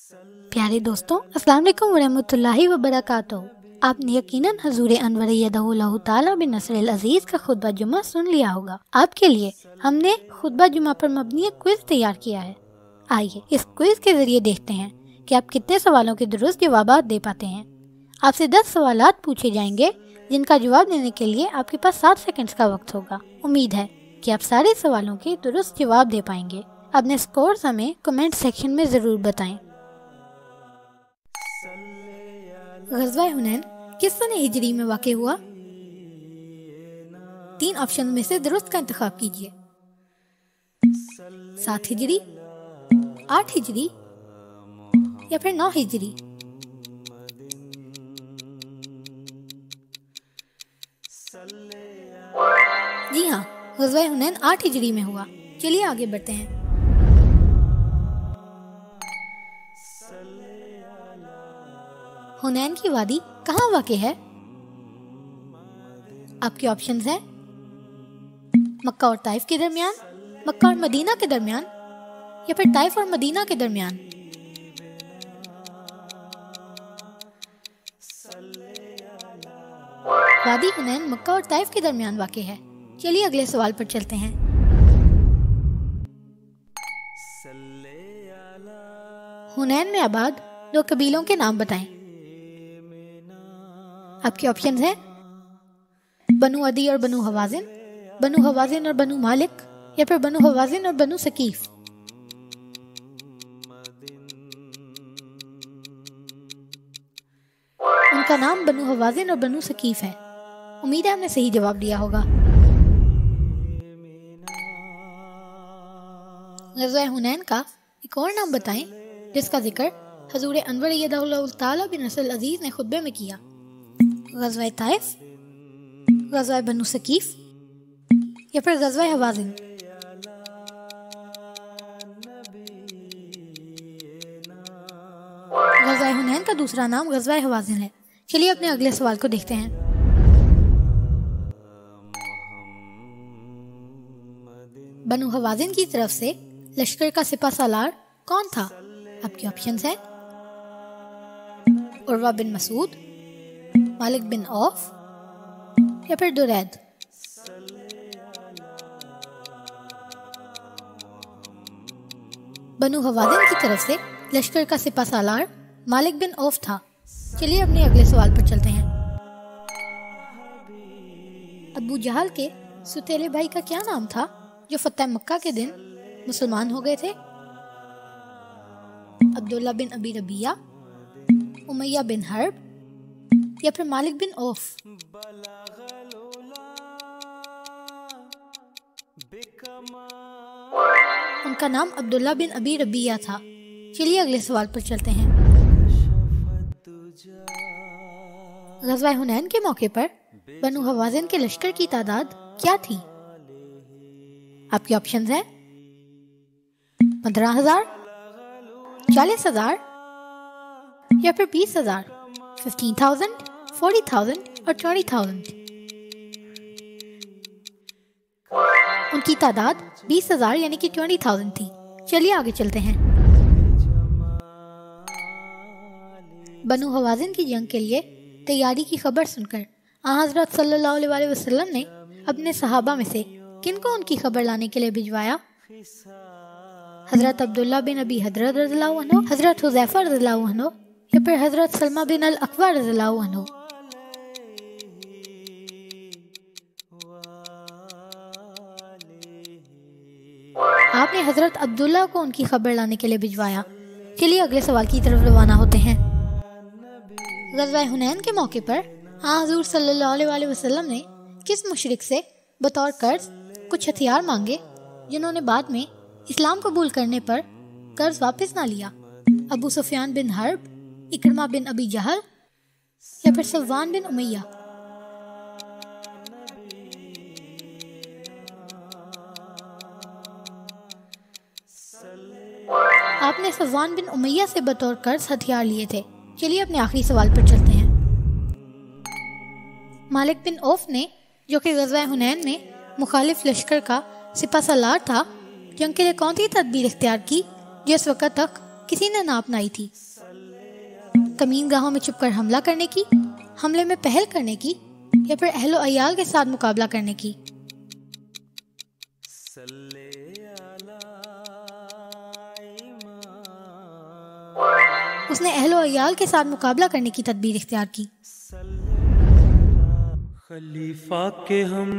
پیارے دوستوں، السلام علیکم ورحمۃ اللہ وبرکاتہ۔ آپ نے یقیناً حضور انور ایدہ اللہ تعالیٰ بن نصر العزیز کا خطبہ جمعہ سن لیا ہوگا۔ آپ کے لیے ہم نے خطبہ جمعہ پر مبنی ایک کوئز تیار کیا ہے۔ آئیے اس کوئز کے ذریعے دیکھتے ہیں کہ آپ کتنے سوالوں کے درست جوابات دے پاتے ہیں۔ آپ سے 10 سوالات پوچھے جائیں گے جن کا جواب دینے کے لیے آپ کے پاس 7 سیکنڈز کا وقت ہوگا۔ امید ہے کہ آپ سارے سوالوں کے درست جواب دے پائیں گے۔ اپنے سکورز ہمیں کمنٹ سیکشن میں ضرور بتائیں۔ غزوہ حنین کس سنہ ہجری میں واقع ہوا؟ 3 آپشن میں سے درست کا انتخاب کیجیے۔ 7 ہجری، 8 ہجری یا پھر 9 ہجری۔ جی ہاں، غزوہ حنین 8 ہجری میں ہوا۔ چلیے آگے بڑھتے ہیں۔ حنین کی وادی کہاں واقع ہے؟ آپ کے آپشنز ہیں مکہ اور طائف کے درمیان، مکہ اور مدینہ کے درمیان یا پھر طائف اور مدینہ کے درمیان۔ وادی حنین مکہ اور طائف کے درمیان واقع ہے۔ چلیے اگلے سوال پر چلتے ہیں۔ حنین میں آباد 2 قبیلوں کے نام بتائیں۔ آپ کے آپشنز ہیں بنو عدی اور بنو حوازن، بنو حوازن اور بنو مالک یا پھر بنو حوازن اور بنو ثقیف۔ ان کا نام بنو حوازن اور بنو ثقیف ہے۔ امید ہے ہم نے صحیح جواب دیا ہوگا۔ غزوہ حنین کا ایک اور نام بتائیں جس کا ذکر حضور انور ایدہ اللہ تعالیٰ بن نصر العزیز نے خطبے میں کیا۔ غزوہ طائف، غزوہ بنو ثقیف یا پھر غزوہ حوازن۔ غزوہ حنین کا دوسرا نام غزوہ حوازن ہے۔ چلیے اپنے اگلے سوال کو دیکھتے ہیں۔ بنو حوازن کی طرف سے لشکر کا سپہ سالار کون تھا؟ آپ کے آپشنز ہیں عروہ بن مسعود، مالک بن عوف یا پھر درید۔ بنو حوازن کی طرف سے لشکر کا سپہ سالار مالک بن عوف تھا۔ چلیے اپنے اگلے سوال پر چلتے ہیں۔ ابو جہل کے ستیلے بھائی کا کیا نام تھا جو فتح مکہ کے دن مسلمان ہو گئے تھے؟ عبداللہ بن ابی ربیعہ، امیہ بن حرب یا پھر مالک بن عوف۔ ان کا نام عبداللہ بن ابی ربیعہ تھا۔ چلیے اگلے سوال پر چلتے ہیں۔ غزوہ حنین کے موقع پر بنو حوازن کے لشکر کی تعداد کیا تھی؟ آپ کے آپشنز ہیں 15,000، 40,000 یا پھر 20,000، 15,000، 40,000 اور 20,000۔ ان کی تعداد 20,000 یعنی کہ 20,000 تھی۔ چلیے آگے چلتے ہیں۔ بنو حوازن کی جنگ کے لیے تیاری کی خبر سن کر حضرت صلی اللہ علیہ وسلم نے اپنے صحابہ میں سے کن کو ان کی خبر لانے کے لیے بھجوایا؟ حضرت عبداللہ بن ابی حضرت رضی اللہ عنہ، حضرت حذیفہ رضی اللہ عنہ یا پھر حضرت سلمہ بن الاکوع رضی اللہ عنہ۔ آپ نے حضرت عبداللہ کو ان کی خبر لانے کے لیے بھجوایا۔ چلیے اگلے سوال کی طرف روانہ ہوتے ہیں۔ غزوہ حنین کے موقع پر حضور صلی اللہ علیہ وسلم نے کس مشرک سے بطور قرض کچھ ہتھیار مانگے جنہوں نے بعد میں اسلام قبول کرنے پر قرض واپس نہ لیا؟ ابو سفیان بن حرب، اکرمہ بن ابی جہل یا پھر صفوان بن امیہ۔ آپ نے صفوان بن امیہ سے بطور قرض ہتھیار لیے تھے۔ چلیے اپنے آخری سوال پر چلتے ہیں۔ مالک بن عوف نے، جو کہ غزوہ حنین میں مخالف لشکر کا سپہ سالار تھا، جنگ کے لیے کون سی تدبیر اختیار کی جو اس وقت تک کسی نے نہ اپنائی تھی، کمین گاہوں میں چھپ کر حملہ کرنے کی، حملے میں پہل کرنے کی، یا پھر اہل و عیال کے ساتھ مقابلہ کرنے کی۔ اس نے اہل و عیال کے ساتھ مقابلہ کرنے کی تدبیر اختیار کی۔ خلیفہ کے ہم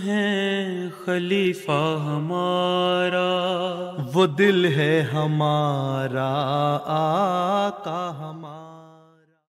ہیں خلیفہ ہمارا، وہ دل ہے ہمارا آقا ہمارا۔